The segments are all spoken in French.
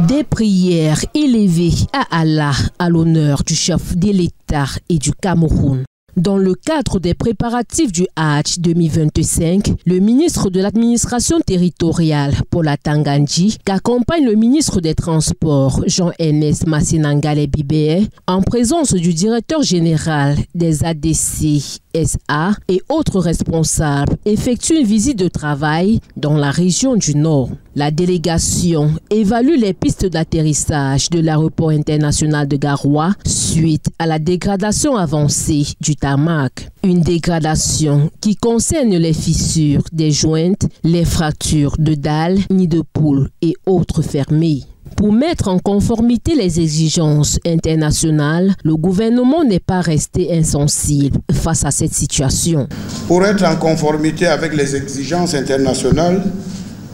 Des prières élevées à Allah à l'honneur du chef de l'État et du Cameroun. Dans le cadre des préparatifs du Hajj 2025, le ministre de l'administration territoriale, Paula Tangandji, qui accompagne le ministre des Transports, Jean-Ernest Massinangale Bibé, en présence du directeur général des ADC SA et autres responsables, effectue une visite de travail dans la région du Nord. La délégation évalue les pistes d'atterrissage de l'aéroport international de Garoua suite à la dégradation avancée du tarmac. Une dégradation qui concerne les fissures des jointes, les fractures de dalles, nids de poules et autres fermés. Pour mettre en conformité les exigences internationales, le gouvernement n'est pas resté insensible face à cette situation. Pour être en conformité avec les exigences internationales,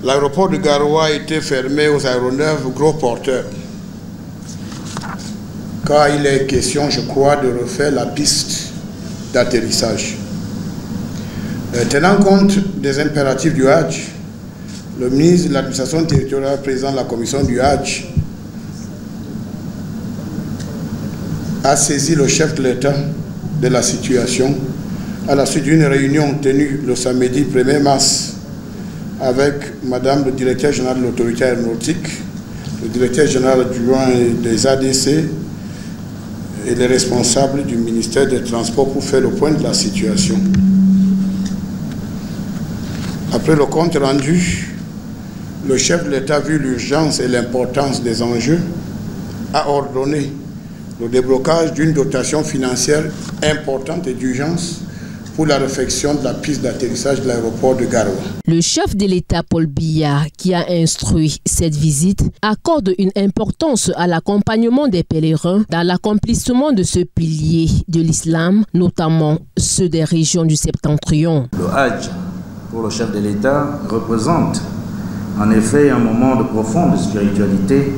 l'aéroport de Garoua a été fermé aux aéronefs gros porteurs. Car il est question, je crois, de refaire la piste d'atterrissage. Tenant compte des impératifs du Hajj, le ministre de l'administration territoriale, président de la commission du Hajj, a saisi le chef de l'État de la situation à la suite d'une réunion tenue le samedi 1er mars avec Madame le directeur général de l'autorité aéronautique, le directeur général adjoint des ADC et les responsables du ministère des Transports pour faire le point de la situation. Après le compte rendu, le chef de l'État, vu l'urgence et l'importance des enjeux, a ordonné le déblocage d'une dotation financière importante et d'urgence pour la réfection de la piste d'atterrissage de l'aéroport de Garoua. Le chef de l'État, Paul Biya, qui a instruit cette visite, accorde une importance à l'accompagnement des pèlerins dans l'accomplissement de ce pilier de l'islam, notamment ceux des régions du Septentrion. Le Hajj, pour le chef de l'État, représente en effet un moment de profonde spiritualité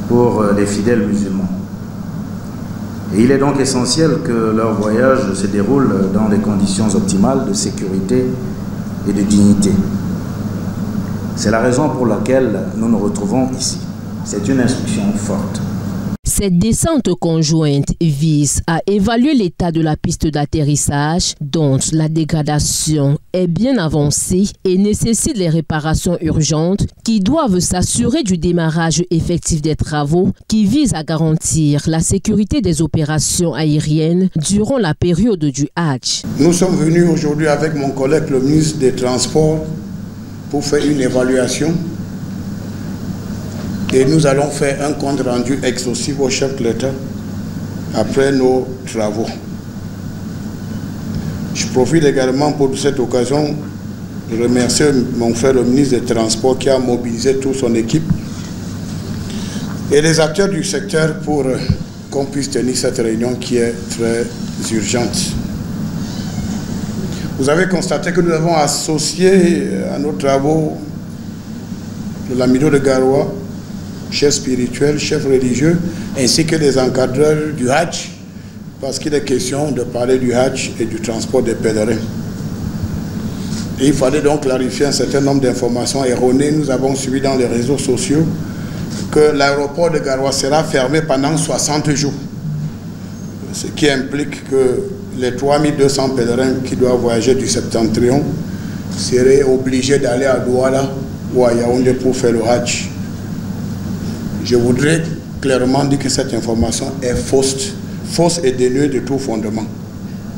pour les fidèles musulmans. Et il est donc essentiel que leur voyage se déroule dans des conditions optimales de sécurité et de dignité. C'est la raison pour laquelle nous nous retrouvons ici. C'est une instruction forte. Cette descente conjointe vise à évaluer l'état de la piste d'atterrissage dont la dégradation est bien avancée et nécessite les réparations urgentes qui doivent s'assurer du démarrage effectif des travaux qui visent à garantir la sécurité des opérations aériennes durant la période du Hajj. Nous sommes venus aujourd'hui avec mon collègue le ministre des Transports pour faire une évaluation. Et nous allons faire un compte rendu exhaustif au chef de l'État après nos travaux. Je profite également pour cette occasion de remercier mon frère le ministre des Transports qui a mobilisé toute son équipe et les acteurs du secteur pour qu'on puisse tenir cette réunion qui est très urgente. Vous avez constaté que nous avons associé à nos travaux de l'Amido de Garoua, chef spirituel, chef religieux, ainsi que les encadreurs du Hajj, parce qu'il est question de parler du Hajj et du transport des pèlerins. Et il fallait donc clarifier un certain nombre d'informations erronées. Nous avons suivi dans les réseaux sociaux que l'aéroport de Garoua sera fermé pendant 60 jours, ce qui implique que les 3200 pèlerins qui doivent voyager du Septentrion seraient obligés d'aller à Douala ou à Yaoundé pour faire le Hajj. Je voudrais clairement dire que cette information est fausse et dénuée de tout fondement.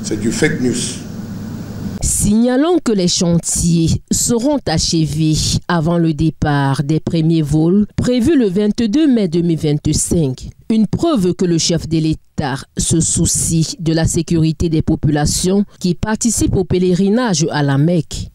C'est du fake news. Signalons que les chantiers seront achevés avant le départ des premiers vols prévus le 22 mai 2025. Une preuve que le chef de l'État se soucie de la sécurité des populations qui participent au pèlerinage à la Mecque.